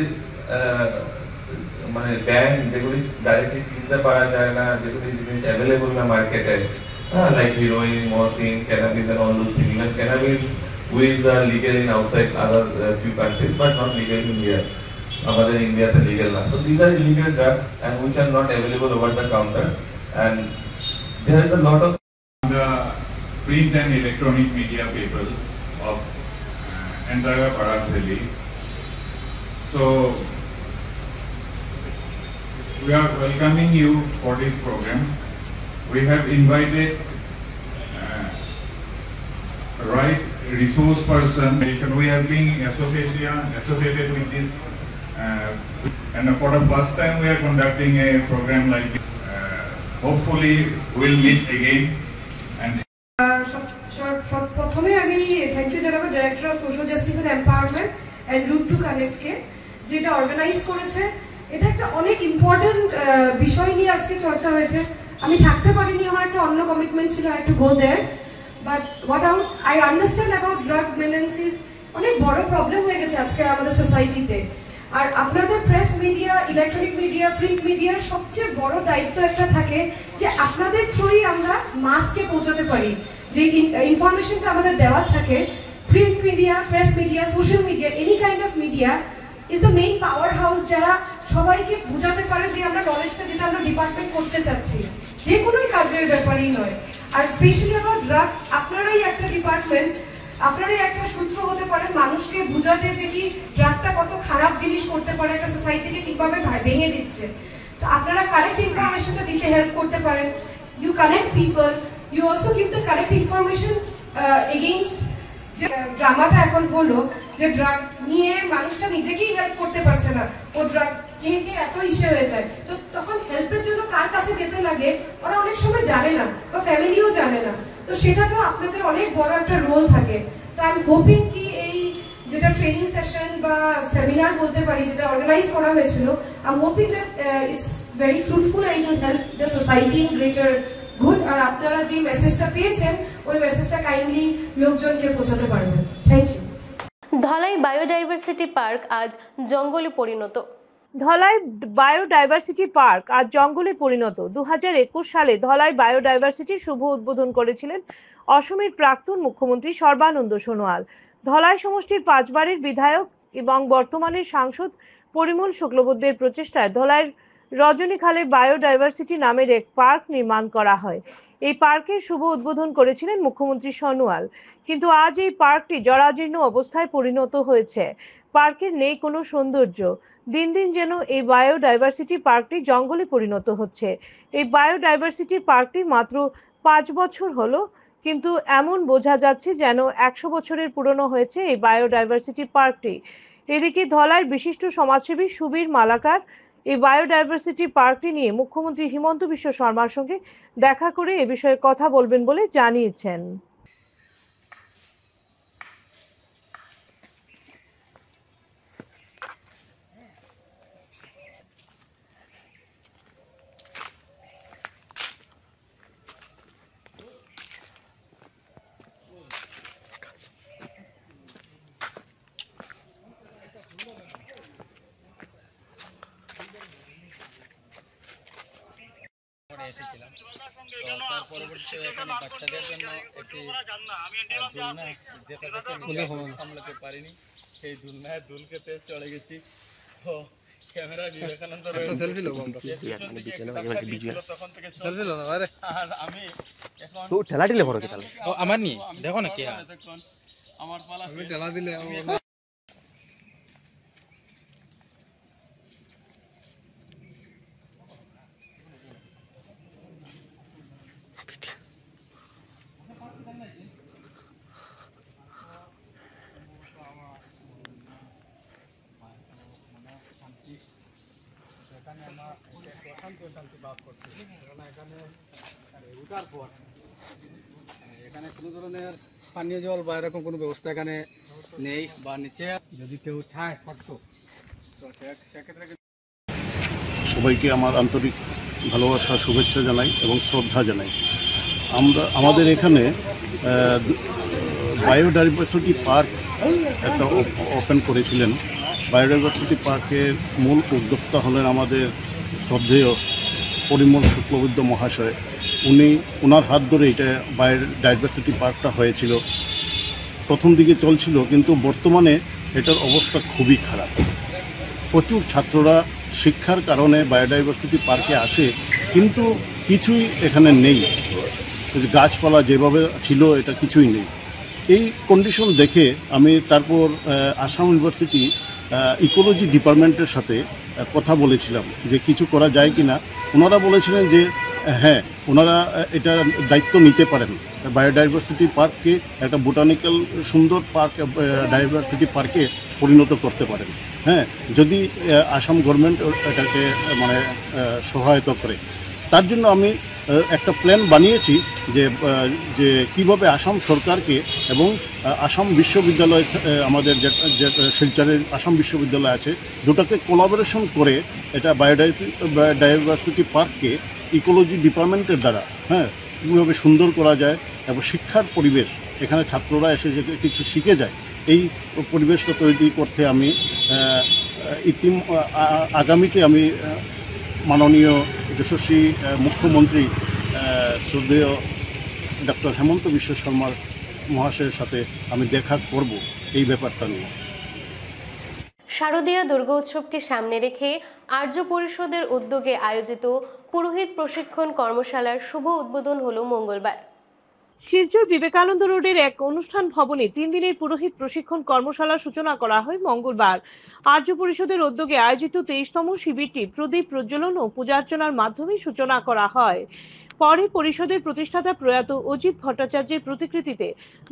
মানে ban, যেগুলি directly কিনতে পারা যায় না, যেগুলি জিনিস অ্যাভেলেবল না মার্কেটে, like heroin, morphine, cannabis and all those things. Even cannabis weeds are legal in outside other few countries but not legal in India. আমাদের ইন্ডিয়াতে legal না. So these are illegal drugs and which are not available over the counter, and there is a lot of the print and electronic media people of entire Barak Valley. So we are welcoming you for this program. We have invited right resource person. We have been associated with this, and for the first time we are conducting a program like this. Hopefully we'll meet again. And প্রথমে আমি thank you জানাবো director of social justice and empowerment and root to connect কে, যেটা organise করেছে। এটা একটা অনেক important বিষয় নিয়ে আজকে চর্চা হয়েছে। আমি থাকতে পারিনি, আমার একটা অন্য কমিটমেন্ট ছিল, I had to go there. But what I understand about drug মেলেন্সিস অনেক বড় প্রবলেম হয়ে গেছে আজকে আমাদের সোসাইটিতে। আর আপনাদের press media, electronic media, print মিডিয়ার সবচেয়ে বড় দায়িত্ব একটা থাকে যে আপনাদের থ্রুই আমরা মাসকে পৌঁছাতে পারি। যে ইনফরমেশনটা আমাদের দেওয়ার থাকে, print media, press media, social media, any kind of media is the main power house, যারা সবাইকে বোঝাতে পারে যে আমরা নলেজটা যেটা আমরা ডিপার্টমেন্ট করতে চাচ্ছি, যে কোনো কাজের ব্যাপারেই নয়। আর স্পেশালি অ্যাবাউট ড্রাগ, আপনারাই একটা ডিপার্টমেন্ট, আপনারাই একটা সূত্র হতে পারেন মানুষকে বোঝাতে যে কি ড্রাগটা কত খারাপ জিনিস করতে পারে, একটা সোসাইটিকে কিভাবে ভেঙে দিচ্ছে। তো আপনারা কারেক্ট ইনফরমেশনটা দিতে হেল্প করতে পারেন। You connect people, you also give the correct information against যে ড্রামাটা এখন হলো যে ড্রাগ নিয়ে মানুষটা নিজেকেই হেল্প করতে পারছে না, ও ড্রাগ খেয়ে এত ইসে হয়ে যায়, তো তখন হেল্পের জন্য কার কাছে যেতে লাগে ওরা অনেক সময় জানে না, বা ফ্যামিলিও জানে না। তো সেটা তো আপনাদের অনেক বড় একটা রোল থাকে। তো আই এম হোপিং কি এই যেটা ট্রেনিং সেশন বা সেমিনার বলতে পারি যেটা অর্গানাইজ করা হয়েছিল, I am hoping that it's very fruitful and it will help the society in greater good. আর আপনারা যে মেসেজটা পেয়েছেন ওই মেসেজটা কাইন্ডলি লোকজনকে পৌঁছাতে পারবেন। Thank you. Dhalai biodiversity park আজ জঙ্গলে পরিণত। ধলাই বায়োডাইভার্সিটি পার্ক আজ জঙ্গলে পরিণত। 2021 সালে ধলাই বায়োডাইভার্সিটির শুভ উদ্বোধন করেছিলেন অসমের প্রাক্তন মুখ্যমন্ত্রী সর্বানন্দ সোনোয়াল। ধলাই সমষ্টির 5 বারের বিধায়ক এবং বর্তমানের সাংসদ পরিমল শুক্লবৈদ্যের প্রচেষ্টায় ধলাইয়ের রজনীখালে বায়োডাইভার্সিটি নামের এক পার্ক নির্মাণ করা হয়। এই পার্কের শুভ উদ্বোধন করেছিলেন মুখ্যমন্ত্রী সোনোয়াল। কিন্তু আজ এই পার্কটি জরাজীর্ণ অবস্থায় পরিণত হয়েছে। পার্কের নেই কোনো সৌন্দর্য। দিন দিন যেন এই বায়োডাইভার্সিটি পার্কটি জঙ্গলে পরিণত হচ্ছে। এই বায়োডাইভার্সিটি পার্কটি মাত্র 5 বছর হলো, কিন্তু এমন বোঝা যাচ্ছে যেন 100 বছরের পুরনো হয়েছে এই বায়োডাইভার্সিটি পার্কটি। এদিকে ধলাইয়ের বিশিষ্ট সমাজসেবী সুবীর মালাকার এই বায়োডাইভার্সিটি পার্কটি নিয়ে মুখ্যমন্ত্রী হিমন্ত বিশ্ব শর্মার সঙ্গে দেখা করে এ বিষয়ে কথা বলবেন বলে জানিয়েছেন। এসেছিলাম, তো তার পরবর্তীতে এখানে বাচ্চাদের জন্য একটি দুলনা যেটা সামলাতে পারিনি, সেই দুলনায় দুল খেতে চলে গেছি। তো ক্যামেরা বিবেকানন্দ সেলফি লোক তখন থেকে আর আমি এখন তো ঠেলা দিলে বড় কি আমার নি দেখো না কি আমার পালা ঠেলা দিলে এখানে কোনো ধরনের পানীয় জল বা এরকম কোনো ব্যবস্থা এখানে নেই, বা নিচে যদি কেউ চায় থাকতো তো সেক্ষেত্রে সবাইকে আমার আন্তরিক ভালোবাসা, শুভেচ্ছা জানাই এবং শ্রদ্ধা জানাই। আমাদের এখানে বায়োডাইভার্সিটি পার্ক একটা ওপেন করেছিলেন। বায়োডাইভার্সিটি পার্কের মূল উদ্যোক্তা হলেন আমাদের শ্রদ্ধেয় পরিমল শুক্লবৈদ্য মহাশয়। ওনার হাত ধরে এটা বায়োডাইভার্সিটি পার্কটা হয়েছিল। প্রথম দিকে চলছিল, কিন্তু বর্তমানে এটার অবস্থা খুবই খারাপ। প্রচুর ছাত্ররা শিক্ষার কারণে বায়োডাইভার্সিটি পার্কে আসে, কিন্তু কিছুই এখানে নেই। গাছপালা যেভাবে ছিল এটা কিছুই নেই। এই কন্ডিশন দেখে আমি তারপর আসাম ইউনিভার্সিটি ইকোলজি ডিপার্টমেন্টের সাথে কথা বলেছিলাম যে কিছু করা যায় কিনা। ওনারা বলেছিলেন যে হ্যাঁ, ওনারা এটা দায়িত্ব নিতে পারেন, বায়োডাইভার্সিটি পার্ককে একটা বোটানিক্যাল সুন্দর পার্ক ডাইভার্সিটি পার্কে পরিণত করতে পারেন, হ্যাঁ, যদি আসাম গভর্নমেন্ট এটাকে মানে সহায়তা করে। তার জন্য আমি একটা প্ল্যান বানিয়েছি যে কীভাবে আসাম সরকারকে এবং আসাম বিশ্ববিদ্যালয়, আমাদের যে শিলচরের আসাম বিশ্ববিদ্যালয় আছে, দুটাকে কোলাবোরেশন করে এটা বায়োডাইভার্সিটি পার্ককে ইকোলজি ডিপার্টমেন্টের দ্বারা হ্যাঁ কীভাবে সুন্দর করা যায় এবং শিক্ষার পরিবেশ, এখানে ছাত্ররা এসে যে কিছু শিখে যায়, এই পরিবেশটা তৈরি করতে আমি আগামীতে আমি মাননীয় যশস্বী মুখ্যমন্ত্রী শ্রদ্ধেয় ডক্টর হেমন্ত বিশ্ব শর্মার মহাশয়ের সাথে আমি দেখা করব এই ব্যাপারটা নিয়ে। শারদীয়া দুর্গা উৎসবকে সামনে রেখে আর্য পরিষদের উদ্যোগে আয়োজিত পুরোহিত প্রশিক্ষণ কর্মশালার শুভ উদ্বোধন হলো মঙ্গলবার। শিলচর বিবেকানন্দ রোডের এক অনুষ্ঠান ভবনে 3 দিনের পুরোহিত প্রশিক্ষণ কর্মশালার সূচনা করা হয় মঙ্গলবার। আর্য পরিষদের উদ্যোগে আয়োজিত 23তম শিবিরটি প্রদীপ প্রজ্বলন ও পূজার্চনার মাধ্যমে সূচনা করা হয়। পরে পরিষদের প্রতিষ্ঠাতা প্রয়াত অজিত ভট্টাচার্যের প্রতিকৃতিতে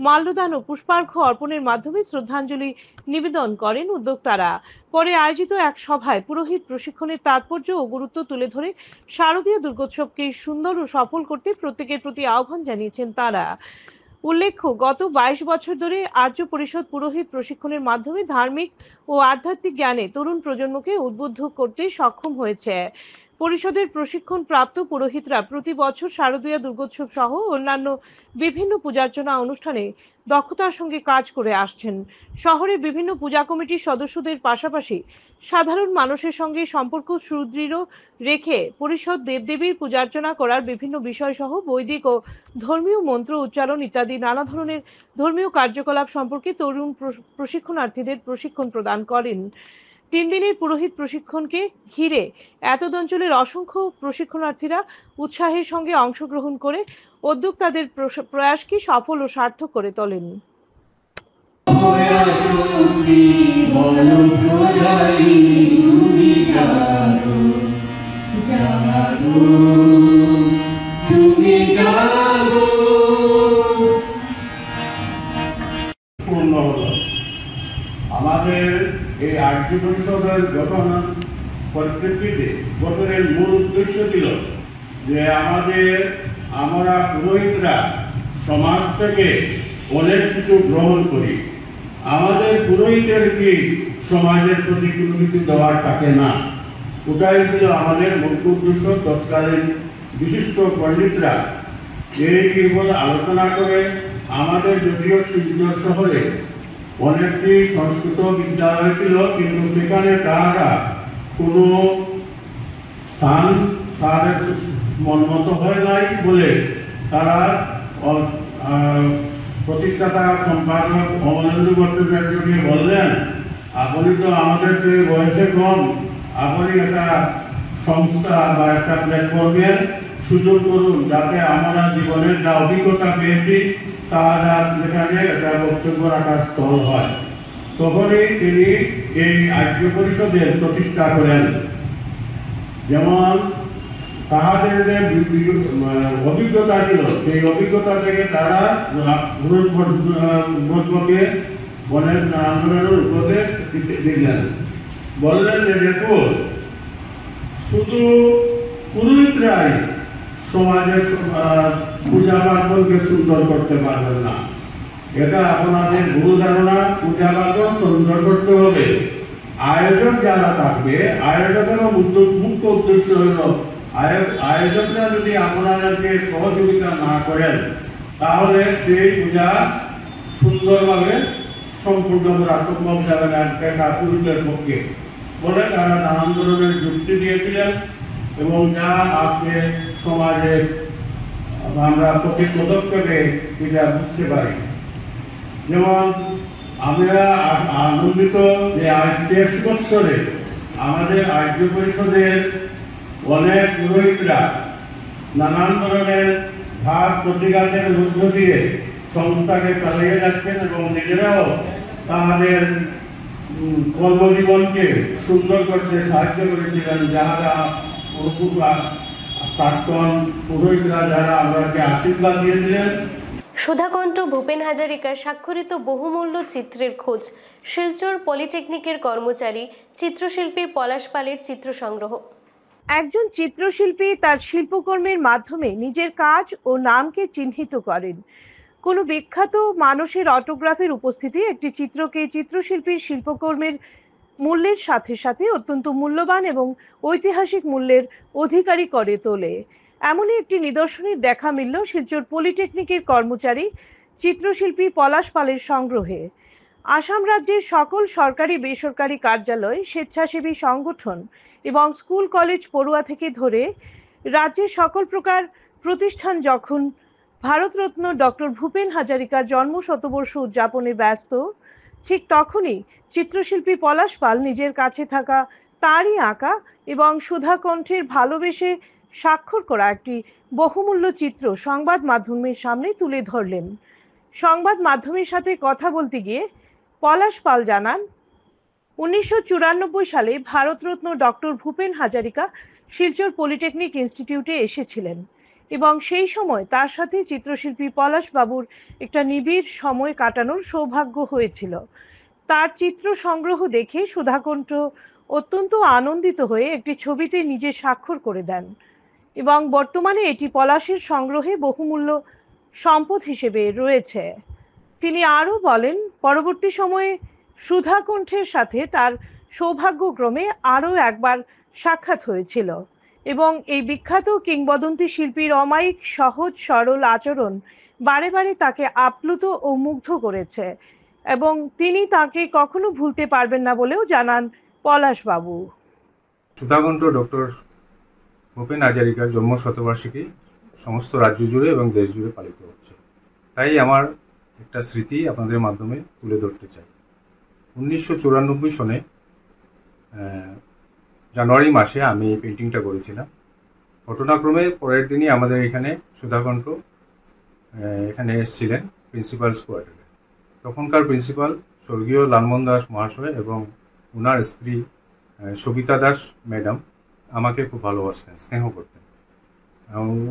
মাল্যদান ও পুষ্পার্ঘ্য অর্পণের মাধ্যমে শ্রদ্ধাঞ্জলি নিবেদন করেন উদ্যোক্তারা। পরে আয়োজিত এক সভায় পুরোহিত প্রশিক্ষণের তাৎপর্য ও গুরুত্ব তুলে ধরে শারদীয় দুর্গোৎসবকে সুন্দর ও সফল করতে প্রত্যেকের প্রতি আহ্বান জানিয়েছেন তারা। উল্লেখ্য, গত 22 বছর ধরে আর্য পরিষদ পুরোহিত প্রশিক্ষণের মাধ্যমে ধার্মিক ও আধ্যাত্মিক জ্ঞানে তরুণ প্রজন্মকে উদ্বুদ্ধ করতে সক্ষম হয়েছে। পরিষদের প্রশিক্ষণ প্রাপ্ত পুরোহিতরা প্রতি বছর শারদীয়া দুর্গোৎসব সহ অন্যান্য বিভিন্ন পূজার্চনা অনুষ্ঠানে দক্ষতার সঙ্গে কাজ করে আসছেন। শহরে বিভিন্ন পূজা কমিটির সদস্যদের পাশাপাশি সাধারণ মানুষের সঙ্গে সম্পর্ক সুদৃঢ় রেখে পরিষদ দেবদেবীর পূজার্চনা করার বিভিন্ন বিষয় সহ বৈদিক ও ধর্মীয় মন্ত্র উচ্চারণ ইত্যাদি নানা ধরনের ধর্মীয় কার্যকলাপ সম্পর্কে তরুণ প্রশিক্ষণার্থীদের প্রশিক্ষণ প্রদান করেন। 3 দিনের পুরোহিত প্রশিক্ষণকে ঘিরে এতদ অঞ্চলের অসংখ্য প্রশিক্ষণার্থীরা উৎসাহের সঙ্গে অংশগ্রহণ করে উদ্যোক্তাদের প্রয়াসকে সফল ও সার্থক করে তোলেন। আমাদের এই আর্য পরিষদের গঠন পরিপ্রেক্ষিতে গঠনের মূল উদ্দেশ্য ছিল যে আমরা পুরোহিতরা সমাজ থেকে অনেক কিছু গ্রহণ করি। আমাদের পুরোহিতের কি সমাজের প্রতি কোনো কিছু দেওয়ার থাকে না, ওটাই ছিল আমাদের মুখ্য উদ্দেশ্য। তৎকালীন বিশিষ্ট পণ্ডিতরা এই বিষয়ে আলোচনা করে আমাদের যদিও শিলচর শহরে অনেকটি সংস্কৃত বিদ্যালয় ছিল, কিন্তু সেখানে তারা কোনো স্থান তাদের মনমত হয় নাই বলে তারা প্রতিষ্ঠাতা সম্পাদক অমলেন্দু ভট্টাচার্যকে বললেন, আপনি তো আমাদের চেয়ে বয়সে কম, আপনি একটা সংস্থা বা একটা প্ল্যাটফর্মের সুযোগ করুন যাতে আমরা জীবনের যা অভিজ্ঞতা পেয়েছি তারা যেখানে একটা বক্তব্য রাখার স্থল হয়। তখনই তিনি এই আর্য পরিষদের প্রতিষ্ঠা করেন। যেমন তাহাদের যে অভিজ্ঞতা ছিল সেই অভিজ্ঞতা থেকে তারা ব্রজকে বনের আন্দোলনের উপদেশ দিলেন। বললেন যে দেখুন, শুধু পুরোহিতরাই সমাজের পূজা পার্বণকে সুন্দর করতে পারবেন না, এটা আপনাদের ভুল ধারণা। পূজা পার্বণ সুন্দর করতে হবে, আয়োজক যারা থাকবে, আয়োজকেরও মুখ্য উদ্দেশ্য হল আয়োজকরা যদি আপনাদেরকে সহযোগিতা না করেন তাহলে সেই পূজা সুন্দরভাবে সম্পূর্ণ করা সম্ভব যাবে না একটা পুরুষের পক্ষে বলে তারা নানান ধরনের যুক্তি দিয়েছিলেন। এবং যা আজকে সমাজে আমরা প্রতি পদক্ষেপে এটা বুঝতে পারি। যেমন আমরা আনন্দিত যে আজ 23 বছরে আমাদের আর্য পরিষদের অনেক পুরোহিতরা নানান ধরনের ভাব প্রতিঘাতের মধ্য দিয়ে সংস্থাকে চালিয়ে যাচ্ছেন এবং নিজেরাও তাদের কর্মজীবনকে সুন্দর করতে সাহায্য করেছিলেন। যারা প্রাক্তন পুরোহিতরা যারা আমাদেরকে আশীর্বাদ দিয়েছিলেন। সুধাকণ্ঠ ভূপেন হাজারিকার স্বাক্ষরিত বহুমূল্য চিত্রের খোঁজ, শিলচর পলিটেকনিকের কর্মচারী চিত্রশিল্পী পলাশ পালের চিত্র সংগ্রহ। একজন চিত্রশিল্পী তার শিল্পকর্মের মাধ্যমে নিজের কাজ ও নামকে চিহ্নিত করেন। কোনো বিখ্যাত মানুষের অটোগ্রাফের উপস্থিতি একটি চিত্রকে চিত্রশিল্পীর শিল্পকর্মের মূল্যের সাথে সাথে অত্যন্ত মূল্যবান এবং ঐতিহাসিক মূল্যের অধিকারী করে তোলে। এমনই একটি নিদর্শনের দেখা মিলল শিলচর পলিটেকনিকের কর্মচারী চিত্রশিল্পী পলাশ পালের সংগ্রহে। আসাম রাজ্যের সকল সরকারি বেসরকারি কার্যালয়, স্বেচ্ছাসেবী সংগঠন এবং স্কুল কলেজ পড়ুয়া থেকে ধরে রাজ্যের সকল প্রকার প্রতিষ্ঠান যখন ভারতরত্ন ডক্টর ভূপেন হাজারিকার জন্ম শতবর্ষ উদযাপনে ব্যস্ত, ঠিক তখনই চিত্রশিল্পী পলাশ পাল নিজের কাছে থাকা তারই আঁকা এবং সুধাকণ্ঠের ভালোবেসে স্বাক্ষর করা একটি বহুমূল্য চিত্র সংবাদ মাধ্যমের সামনে তুলে ধরলেন। সংবাদ মাধ্যমের সাথে কথা বলতে গিয়ে পলাশ পাল জানান, 1994 সালে ভারতরত্ন ডক্টর ভূপেন হাজারিকা শিলচর পলিটেকনিক ইনস্টিটিউটে এসেছিলেন এবং সেই সময় তার সাথে চিত্রশিল্পী পলাশ বাবুর একটা নিবিড় সময় কাটানোর সৌভাগ্য হয়েছিল। তার চিত্র সংগ্রহ দেখে সুধাকণ্ঠ অত্যন্ত আনন্দিত হয়ে একটি ছবিতে নিজে স্বাক্ষর করে দেন এবং বর্তমানে এটি পলাশের সংগ্রহে বহুমূল্য সম্পদ হিসেবে রয়েছে। তিনি আরও বলেন, পরবর্তী সময়ে সুধাকণ্ঠের সাথে তার সৌভাগ্যক্রমে আরও একবার সাক্ষাৎ হয়েছিল এবং এই বিখ্যাত কিংবদন্তি শিল্পীর অমায়িক সহজ সরল আচরণ বারে বারে তাকে আপ্লুত ও মুগ্ধ করেছে এবং তিনি তাকে কখনো ভুলতে পারবেন না বলেও জানান পলাশবাবু। সুধাকণ্ঠ ডক্টর ভূপেন হাজারিকার জন্ম শতবার্ষিকী সমস্ত রাজ্য জুড়ে এবং দেশ জুড়ে পালিত হচ্ছে, তাই আমার একটা স্মৃতি আপনাদের মাধ্যমে তুলে ধরতে চাই। 1994 সনে জানুয়ারি মাসে আমি এই পেন্টিংটা করেছিলাম। ঘটনাক্রমে পরের দিনই আমাদের এখানে সুধাকণ্ঠ এখানে এসেছিলেন প্রিন্সিপালস কোয়ার্টারে। তখনকার প্রিন্সিপাল স্বর্গীয় লালমোহন দাস মহাশয় এবং ওনার স্ত্রী সবিতা দাস ম্যাডাম আমাকে খুব ভালোবাসতেন, স্নেহ করতেন।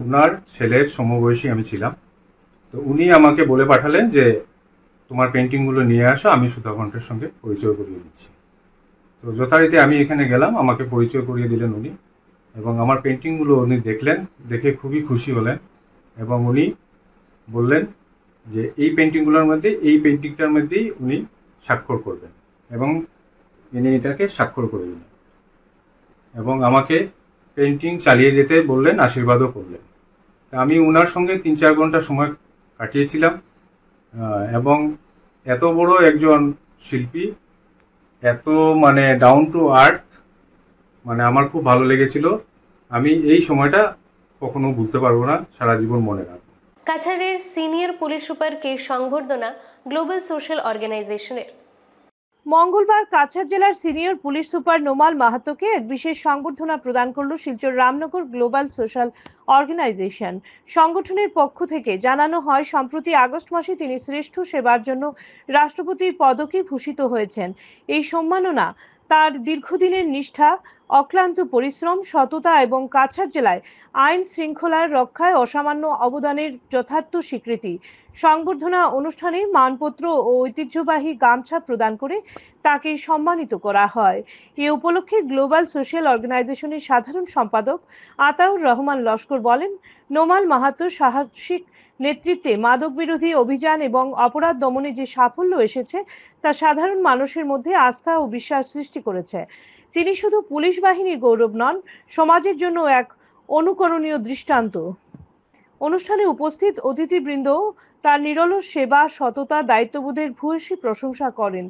ওনার ছেলের সমবয়সী আমি ছিলাম, তো উনি আমাকে বলে পাঠালেন যে তোমার পেন্টিংগুলো নিয়ে আসো, আমি সুধাকণ্ঠের সঙ্গে পরিচয় করিয়ে দিচ্ছি। তো যথারীতি আমি এখানে গেলাম, আমাকে পরিচয় করিয়ে দিলেন উনি এবং আমার পেন্টিংগুলো উনি দেখলেন, দেখে খুবই খুশি হলেন এবং উনি বললেন যে এই পেন্টিংগুলোর মধ্যে এই পেন্টিংটার মধ্যেই উনি স্বাক্ষর করবেন এবং ইনি এটাকে স্বাক্ষর করে দিলেন এবং আমাকে পেন্টিং চালিয়ে যেতে বললেন, আশীর্বাদও করলেন। তা আমি ওনার সঙ্গে 3-4 ঘন্টা সময় কাটিয়েছিলাম এবং এত বড় একজন শিল্পী, এত মানে ডাউন টু আর্থ, মানে আমার খুব ভালো লেগেছিল। আমি এই সময়টা কখনো ভুলতে পারবো না, সারা জীবন মনে রাখবো। কাছাড়ের সিনিয়র পুলিশ সুপারকে সংবর্ধনা গ্লোবাল সোশ্যাল অর্গানাইজেশনের। মঙ্গলবার কাছাড় জেলার সিনিয়র পুলিশ সুপার নোমাল মাহাতোকে এক বিশেষ সংবর্ধনা প্রদান করল Silchar Ramnagar global social organisation. সংগঠনের পক্ষ থেকে জানানো হয়, সম্প্রতি আগস্ট মাসে তিনি শ্রেষ্ঠ সেবার জন্য রাষ্ট্রপতির পদকে ভূষিত হয়েছেন। এই সম্মাননা তার দীর্ঘদিনের নিষ্ঠা, অক্লান্ত পরিশ্রম, সততা এবং কাছাড় জেলায় আইন শৃঙ্খলার রক্ষায় অসামান্য অবদানের যথার্থ স্বীকৃতি। সংবর্ধনা অনুষ্ঠানে মানপত্র ও ঐতিহ্যবাহী গামছা প্রদান করে তাকে সম্মানিত করা হয়। এ উপলক্ষে গ্লোবাল সোশ্যাল অর্গানাইজেশনের সাধারণ সম্পাদক আতাউর রহমান লস্কর বলেন, নোমাল মাহাতোর সাহসিক নেতৃত্বে মাদক বিরোধী অভিযান এবং অপরাধ দমনে যে সাফল্য এসেছে তা সাধারণ মানুষের মধ্যে আস্থা ও বিশ্বাস সৃষ্টি করেছে। তিনি শুধু পুলিশ বাহিনীর গৌরব নন, সমাজের জন্য এক অনুকরণীয় দৃষ্টান্ত। অনুষ্ঠানে উপস্থিত অতিথিবৃন্দ তার নিরলস সেবা, সততা, দায়িত্ববোধের ভূয়সী প্রশংসা করেন।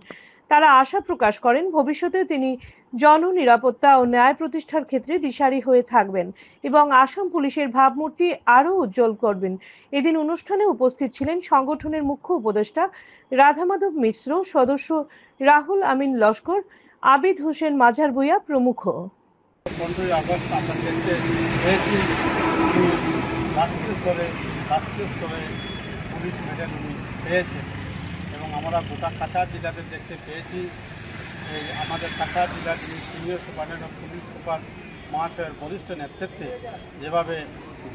তারা আশা প্রকাশ করেন ভবিষ্যতে তিনি জননিরাপত্তা ও ন্যায় প্রতিষ্ঠার ক্ষেত্রে দিশারি হয়ে থাকবেন এবং আসাম পুলিশের ভাবমূর্তি আরও উজ্জ্বল করবেন। এদিন অনুষ্ঠানে উপস্থিত ছিলেন সংগঠনের মুখ্য উপদেষ্টা রাধামাধব মিশ্র, সদস্য রাহুল আমিন লস্কর, আবিদ হোসেন মাঝার ভূঁইয়া প্রমুখ। 15 আগস্ট আমরা দেখতে পেয়েছি রাষ্ট্রীয় স্তরে পুলিশ মেডেল উনি পেয়েছেন এবং আমরা গোটা কাছাড় জেলাতে দেখতে পেয়েছি এই আমাদের কাছাড় জেলার যিনি senior superintendent of police super মহাশয়ের বরিষ্ঠ নেতৃত্বে যেভাবে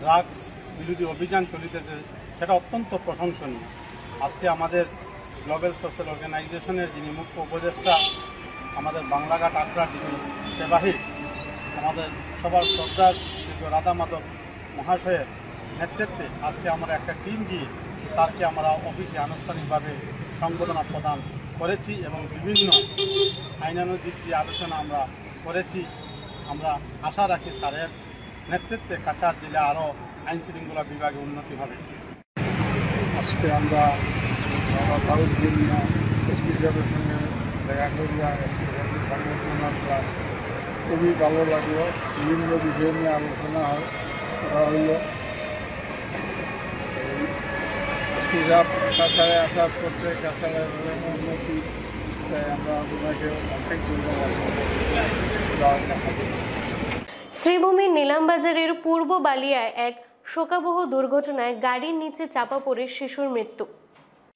ড্রাগস বিরোধী অভিযান চলিতেছে সেটা অত্যন্ত প্রশংসনীয়। আজকে আমাদের গ্লোবাল সোশ্যাল অর্গানাইজেশনের যিনি মুখ্য উপদেষ্টা, আমাদের বাংলাঘাট আগ্রার যিনি সেবাহী, আমাদের সবার শ্রদ্ধার শ্রী রাধা মাধব মহাশয়ের নেতৃত্বে আজকে আমরা একটা টিম দিয়ে স্যারকে আমরা অফিসে আনুষ্ঠানিকভাবে সংবর্ধনা প্রদান করেছি এবং বিভিন্ন আইনানুগ দিক দিয়ে আলোচনা আমরা করেছি। আমরা আশা রাখি স্যারের নেতৃত্বে কাছাড় জেলা আরও আইন শৃঙ্খলা বিভাগে উন্নতি হবে। আজকে আমরা এসপি সাহেবের সঙ্গে দেখা করলাম, এসপি সাহেবের সংবর্ধনা দিলাম, খুবই ভালো লাগলো। বিভিন্ন বিষয় নিয়ে আলোচনা করা হইল। এসপি সাহেব কাছাড়ে আসার করতে কাছাড়ের উন্নতি, তাই আমরা ওনাকে অনেক ধন্যবাদ। শ্রীভূমির নিলামবাজারের পূর্ব বালিয়ায় এক শোকাবহ দুর্ঘটনায় গাড়ির নিচে চাপা পড়ে শিশুর মৃত্যু।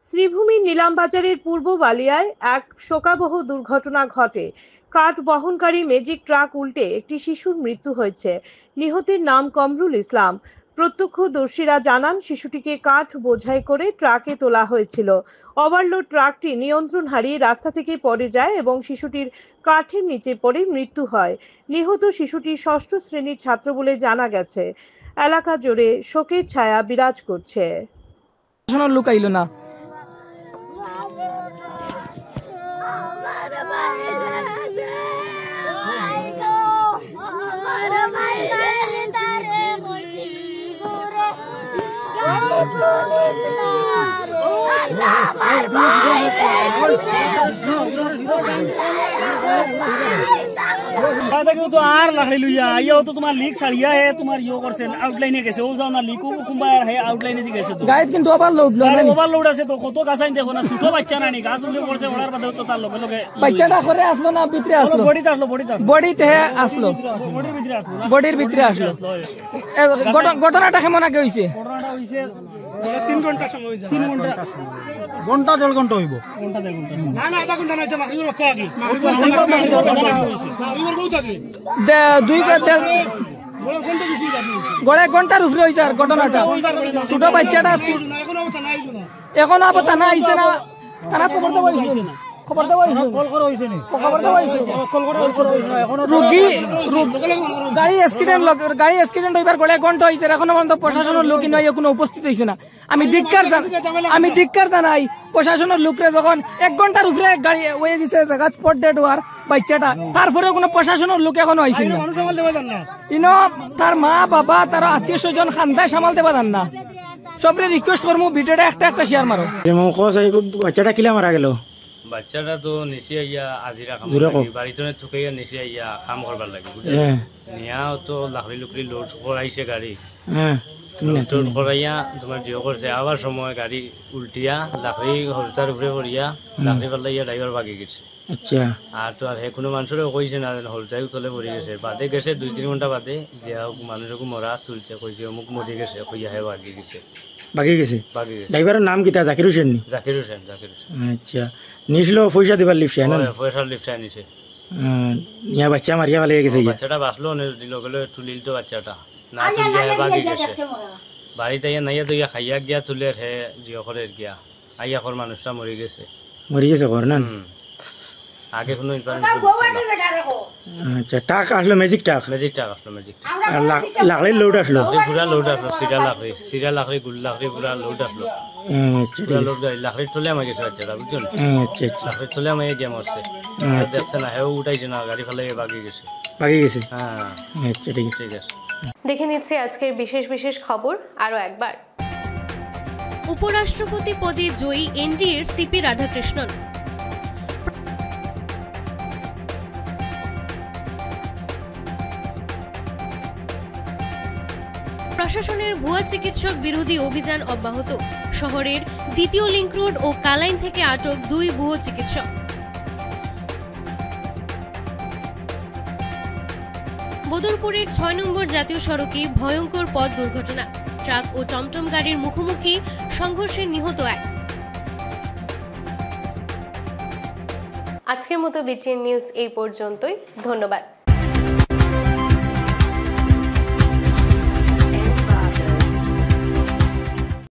শ্রীভূমির নিলামবাজারের পূর্ব বালিয়ায় এক শোকাবহ দুর্ঘটনা ঘটে। কাঠ বহনকারী ম্যাজিক ট্রাক উল্টে একটি শিশুর মৃত্যু হয়েছে। নিহতের নাম কমরুল ইসলাম। প্রত্যক্ষদর্শীরা জানান, শিশুটিকে কাঠ বোঝাই করে ট্রাকে তোলা হয়েছিল। ওভারলোড ট্রাকটি নিয়ন্ত্রণ হারিয়ে রাস্তা থেকে পড়ে যায় এবং শিশুটির কাঠের নিচে পড়ে মৃত্যু হয়। নিহত শিশুটি ৬ষ্ঠ শ্রেণীর ছাত্র বলে জানা গেছে। এলাকা জুড়ে শোকের ছায়া বিরাজ করছে। লুকাইল না, तो आर लखड़ी लुइया ये तो तुम्हार लीक सड़िया है, तुम्हार यो करसेन आउटलाइने कैसे हो जाओ ना लीको कुंबार है आउटलाइने जी कैसे तो गाइड किंतु ओवरलोड আছে তো কত কাছাই দেখো না, ছোট বাচ্চা না নি গাছ উঠে পড়ছে, ওড়ার বাদে তো তার লগে লগে বাচ্চাটা করে আসলো না, ভিতরে আসলো, বডিতে আসলো বডির ভিতরে আসলো। ঘটনাটা কেমন আগে হইছে? ঘটনাটা হইছে 3 ঘন্টা সময় হইছে, 3 ঘন্টা ঘন্টা 1.5 ঘন্টা হইব, ঘন্টা 1.5 ঘন্টা না না আধা ঘন্টা নাই, মাগরিব রক্ষা আগে গড়ে ঘন্টার উপরে হয়েছে। আর ঘটনাটা ছোট বাচ্চাটা এখন আবার থানা আইছে না, থানা খবর দেওয়া হয়েছে না, খবর দেওয়া হয়েছে, গাড়ি অ্যাক্সিডেন্ট হইবার গড়ে ঘন্টা হয়েছে, এখনো পর্যন্ত প্রশাসনের লোক নয় কোনো উপস্থিত হয়েছে না। আমি ধিক্কার জানাই প্রশাসনের লোকরে, যখন 1 ঘন্টার উপরে গাড়ি হয়ে গেছে জায়গা স্পট ডেড হওয়ার বাচ্চাটা, তারপরে কোনো প্রশাসনের লোক এখনো হয়েছে না। ইনো তার মা বাবা তার আত্মীয় স্বজন খান্দায় সামালতে পারেন না। সবরে রিকোয়েস্ট করবো ভিডিওটা একটা শেয়ার মারো। বাচ্চাটা কিলা মারা গেল? বাচ্চাটা তো নিচে আইয়া আজিরা কাম বাড়িতে ঠুকাইয়া নিচে আইয়া কাম করবার লাগে, নিয়া তো লাকড়ি লুকড়ি লোড করাইছে গাড়ি, লোড করাইয়া তোমার ডিও করছে, আবার সময় গাড়ি উল্টিয়া লাকড়ি হরতার উপরে পড়িয়া লাকড়ি পাল্লাইয়া ড্রাইভার বাগি গেছে। আচ্ছা, আর তো আর কোনো মানুষেরও কইছে না, হলটাই তলে পড়ে গেছে, বাদে গেছে 2-3 ঘন্টা বাদে দিয়া মানুষকে মরা তুলছে, কইছে অমুক মরে গেছে, কইয়া হে বাগি গেছে। ড্রাইভারের নাম কিতা? জাকির হোসেন। জাকির হোসেন। আচ্ছা, নিছিল পয়সা দিবার লিপসে না? পয়সা লিপসে নিছে। ইয়া বাচ্চা মারিয়া ভালো গেছে, বাচ্চাটা বাঁচলো গেলে তুলিল তো বাচ্চাটা না, তুলিয়া বাগি গেছে। বাড়িতে ইয়া নাইয়া তো ইয়া খাইয়া গিয়া তুলে হে জিও করে গিয়া আইয়া কর মানুষটা মরে গেছে কর না। আগে কোনো আচ্ছা, টাক আসলো ম্যাজিক টাক আসলো, লাকড়ি লোড আসলো, পুরা লোড আসলো, সিরা লাকড়ি গুল লাকড়ি পুরা লোড আসলো, পুরা লোড লাকড়ি তোলে আমার গেছে বাচ্চাটা, বুঝছেন? লাকড়ি তোলে আমার গিয়ে মরছে, দেখছে না, হেও উঠাইছে না, গাড়ি ফেলে বাগি গেছে। হ্যাঁ, আচ্ছা ঠিক আছে। দেখে নিচ্ছি আজকের বিশেষ খবর আরো একবার। উপরাষ্ট্রপতি পদে জয়ী এনডিএর সিপি রাধাকৃষ্ণন। প্রশাসনের ভুয়া চিকিৎসক বিরোধী অভিযান অব্যাহত। শহরের 2য় লিংক রোড ও কালাইন থেকে আটক 2 ভুয়া চিকিৎসক। বদরপুরের 6 নম্বর জাতীয় সড়কে ভয়ঙ্কর পথ দুর্ঘটনা, ট্রাক ও টমটম গাড়ির মুখোমুখি সংঘর্ষে নিহত 1। আজকের মতো বিটিএন নিউজ এই পর্যন্তই, ধন্যবাদ।